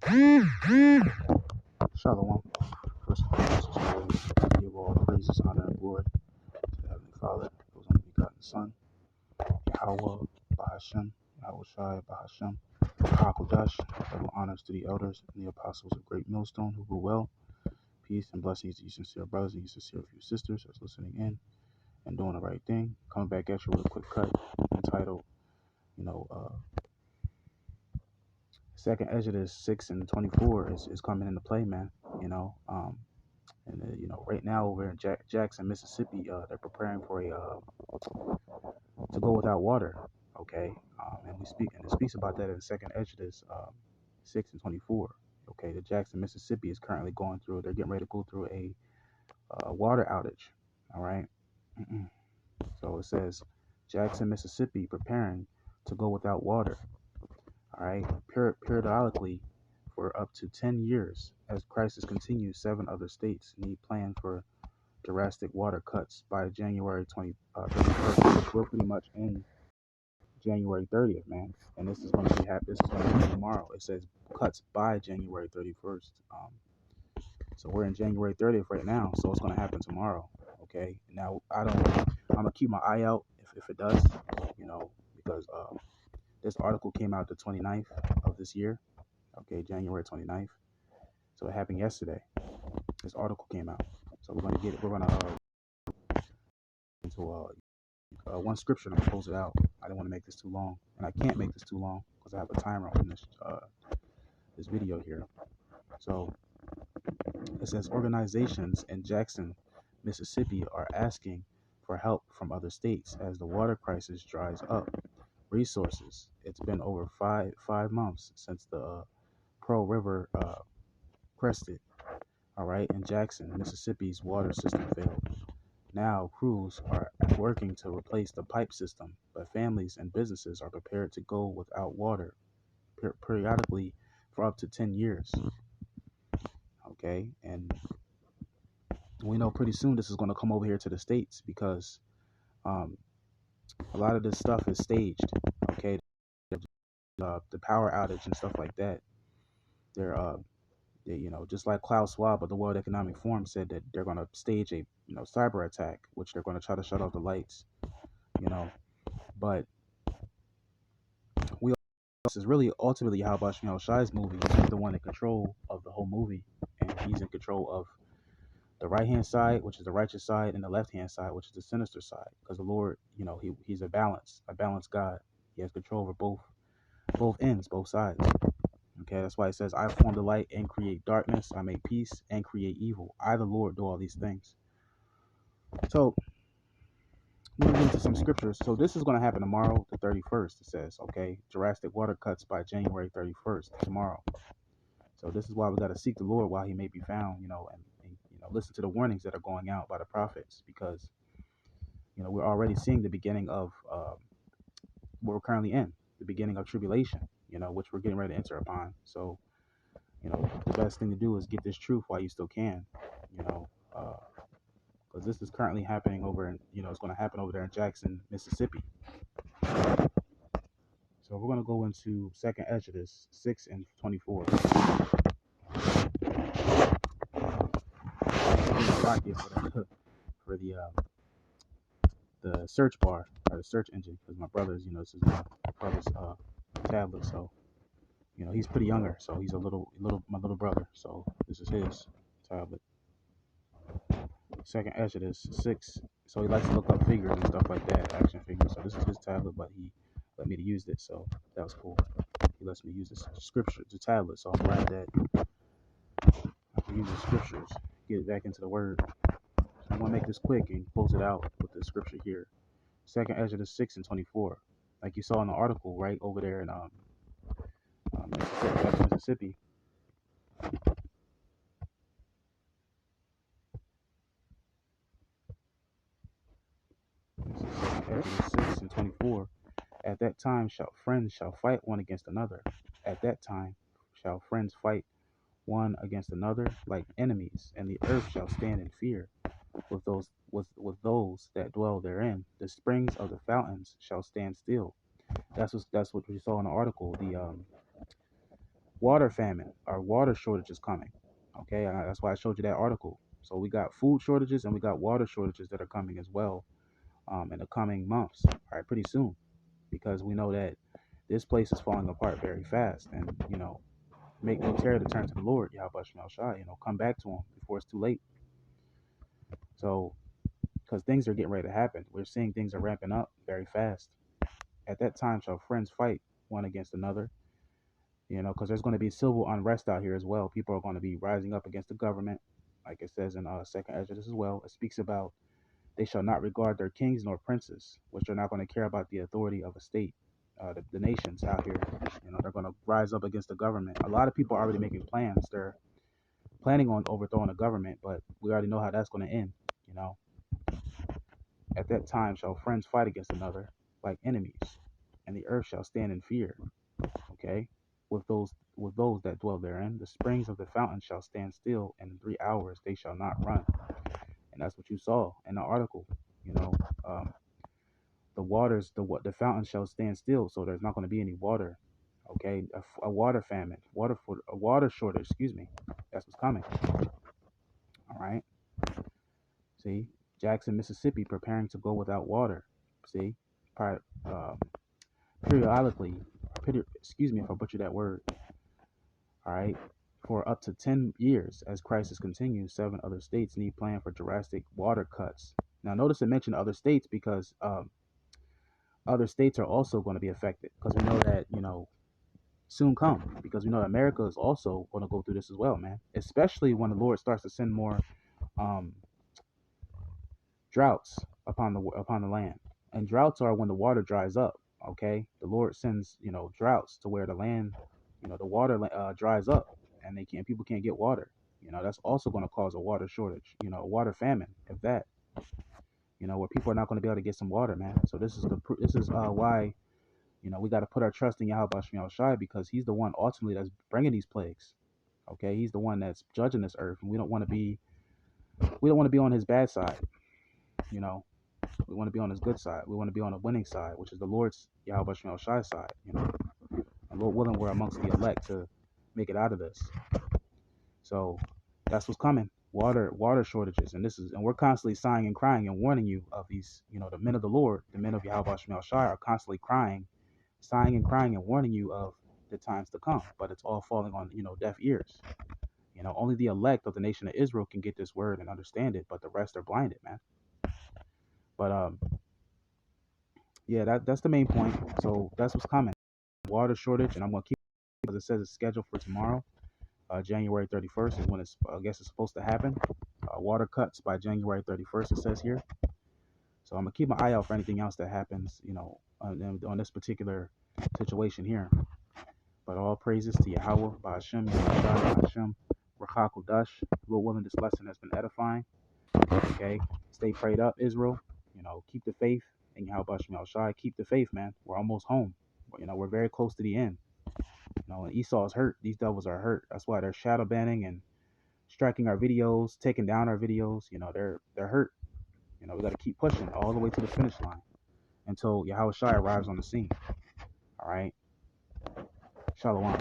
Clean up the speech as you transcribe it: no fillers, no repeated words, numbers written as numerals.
Shalom. First of all, let's just go and give all praises, honor, and glory to the Heavenly Father, whose only begotten Son, Yahweh, Bahashem, Yahweh Shai, Bahashem, Hakodash. Double honors to the elders and the apostles of Great Millstone who rule well. Peace and blessings to you sincere brothers and you sincere few sisters that's listening in and doing the right thing. Coming back at you with a quick cut entitled, you know, Second Exodus 6 and 24 is coming into play, man. You know, right now over in Jackson, Mississippi, they're preparing for to go without water. Okay, and it speaks about that in Second Exodus 6 and 24. Okay, the Jackson, Mississippi is currently going through. They're getting ready to go through a water outage. All right. So it says Jackson, Mississippi, preparing to go without water. All right, periodically for up to 10 years as crisis continues. 7 other states need plan for drastic water cuts by January 31st. We're pretty much in January 30th, man, and this is going to be This is going to happen tomorrow. It says cuts by January 31st. So we're in January 30th right now, so it's going to happen tomorrow. Okay. Now I'm gonna keep my eye out if it does, because this article came out the 29th of this year. Okay, January 29th. So it happened yesterday. This article came out. So we're gonna get it. We're gonna into one scripture and I'm gonna close it out. I don't want to make this too long, and I can't make this too long because I have a timer on this video here. So it says organizations in Jackson, Mississippi are asking for help from other states as the water crisis dries up resources. It's been over five months since the Pearl River crested. All right, in Jackson, Mississippi's water system failed. Now, crews are working to replace the pipe system, but families and businesses are prepared to go without water periodically for up to 10 years. Okay, and we know pretty soon this is going to come over here to the States because a lot of this stuff is staged. Okay, the power outage and stuff like that. They, just like Klaus Schwab of the World Economic Forum said that they're going to stage a cyber attack, which they're going to try to shut off the lights. But this is really ultimately how Shai's movie. He's the one in control of the whole movie, and he's in control of the right hand side, which is the righteous side, and the left hand side, which is the sinister side. Because the Lord, he's a balanced God. He has control over both ends, both sides. Okay, that's why it says, "I form the light and create darkness. I make peace and create evil. I, the Lord, do all these things." So moving into some scriptures. So this is going to happen tomorrow, the 31st. It says, okay, drastic water cuts by January 31st, tomorrow. So this is why we got to seek the Lord while he may be found, and listen to the warnings that are going out by the prophets, because we're already seeing the beginning of what we're currently in, the beginning of tribulation, which we're getting ready to enter upon. So the best thing to do is get this truth while you still can, because this is currently happening over in, it's going to happen over there in Jackson, Mississippi. So we're going to go into Second Exodus 6 and 24. For the search bar or the search engine, because my brother's, this is my brother's tablet, so he's pretty younger, so he's my little brother, so this is his tablet. Second Exodus 6. So he likes to look up figures and stuff like that, action figures. So this is his tablet, but he let me to use it, so that was cool. He lets me use this scripture, the tablet, so I'm glad that I can use the scriptures, get it back into the word. So I'm gonna make this quick and close it out with the scripture here. Second Exodus 6 and 24. Like you saw in the article, right over there in Mississippi. Exodus 6 and 24. At that time friends shall fight one against another. At that time shall friends fight one against another like enemies, and the earth shall stand in fear with those that dwell therein. The springs of the fountains shall stand still. That's what we saw in the article. water famine or water shortages coming. Okay, that's why I showed you that article. So we got food shortages and we got water shortages that are coming as well in the coming months. All right, pretty soon, because we know that this place is falling apart very fast, and make no terror to turn to the Lord, Yahweh Shemel Shai. Come back to Him before it's too late. So, because things are getting ready to happen, we're seeing things are ramping up very fast. At that time, shall friends fight one against another. Because there's going to be civil unrest out here as well. People are going to be rising up against the government, like it says in Second Exodus as well. It speaks about they shall not regard their kings nor princes, which are not going to care about the authority of a state. The nations out here, they're going to rise up against the government. A lot of people are already making plans. They're planning on overthrowing the government, but we already know how that's going to end. You know, at that time shall friends fight against another like enemies, and the earth shall stand in fear. Okay, with those that dwell therein, the springs of the fountain shall stand still, and in 3 hours they shall not run. And that's what you saw in the article. You know, um, the waters, the fountain shall stand still, so there's not going to be any water. Okay, a water famine, a water shortage. Excuse me. That's what's coming. All right. See, Jackson, Mississippi, preparing to go without water. See, um, periodically, excuse me if I butcher that word. All right, for up to 10 years as crisis continues, 7 other states need plan for drastic water cuts. Now, notice I mentioned other states because other states are also going to be affected because we know that soon come because we know America is also going to go through this as well, man. Especially when the Lord starts to send more um, droughts upon the land. And droughts are when the water dries up. Okay, the Lord sends droughts to where the land, the water dries up, and people can't get water. That's also going to cause a water shortage. A water famine, if that. Where people are not going to be able to get some water, man. So this is why we got to put our trust in Yahweh Shemel Shai because He's the one ultimately that's bringing these plagues. Okay, He's the one that's judging this earth, and we don't want to be on His bad side. You know, we want to be on His good side. We want to be on the winning side, which is the Lord's Yahweh Shemel Shai side. And Lord willing, we're amongst the elect to make it out of this. So that's what's coming. Water shortages, and we're constantly sighing and crying and warning you of these. The men of the Lord, the men of Yahweh Shemel Shai, are constantly sighing and crying and warning you of the times to come. But it's all falling on deaf ears. Only the elect of the nation of Israel can get this word and understand it, but the rest are blinded, man. But yeah, that's the main point. So that's what's coming. Water shortage, and I'm gonna keep because it says it's scheduled for tomorrow. January 31st is when I guess it's supposed to happen. Water cuts by January 31st, it says here. So I'm gonna keep my eye out for anything else that happens, on this particular situation here. But all praises to Yahweh, Ba'ashem, Yahweh, Ba'ashem, Rachakudash. Lord willing, this lesson has been edifying. Okay, stay prayed up, Israel. Keep the faith, and Yahweh Ba'ashem Shai. Keep the faith, man. We're almost home. We're very close to the end. And Esau's hurt. These devils are hurt. That's why they're shadow banning and striking our videos, taking down our videos. They're hurt. We got to keep pushing all the way to the finish line until Yahweh Shai arrives on the scene. All right. Shalom.